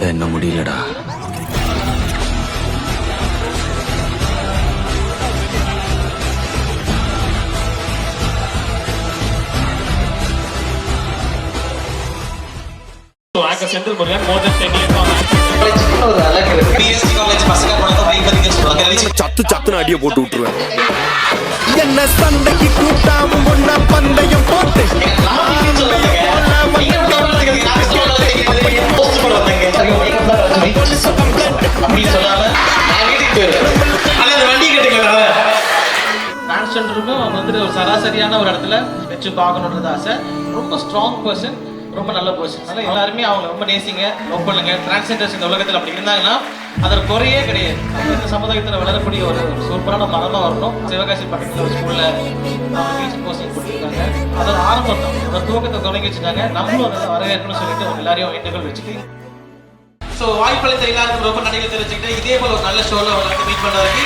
கதை என்ன முடியலடா. Senthil Murugan more than 10 years சத்து சத்துன்னு அடிய போட்டு விட்டுருவேன். என்ன சண்டைக்கு கூட்டாம ஒன்னா பந்தயம் போட்டு டிரான்ஸ்ஜெண்டருக்கும் அவங்க வந்துட்டு ஒரு சராசரியான ஒரு இடத்துல வச்சு பார்க்கணுன்றது ஆசை. ரொம்ப ஸ்ட்ராங் பர்சன், ரொம்ப நல்ல பர்சன். அதனால் எல்லாருமே அவங்க ரொம்ப நேசிங்க, லவ் பண்ணுங்க. டிரான்ஸ்ஜெண்டர்ஸ் இந்த உலகத்தில் அப்படி இருந்தாங்கன்னா அதற்கு குறையே கிடையாது. இந்த சமுதாயத்தில் வளரக்கூடிய ஒரு சூப்பரான மரமாக வரணும். சிவகாசி பக்கத்தில் ஒரு ஸ்கூலில் அவங்க டீச்சிங் போஸ்டிங் கொடுத்துருக்காங்க. அதோட ஆரம்பம் தான், அதோட துவக்கத்தை தொடங்கி வச்சுட்டாங்க. நம்மளும் அதை வரவேற்கணும்னு சொல்லிட்டு அவங்க எல்லாரையும் வேண்டுகோள் வச்சுட்டு ஸோ வாய்ப்பளித்த எல்லாருக்கும் ரொம்ப நன்றிகள் தெரிவிச்சுக்கிட்டு இதே போல் ஒரு நல்ல ஷோவில் அவங்களை மீட் பண்ணுறதுக்கு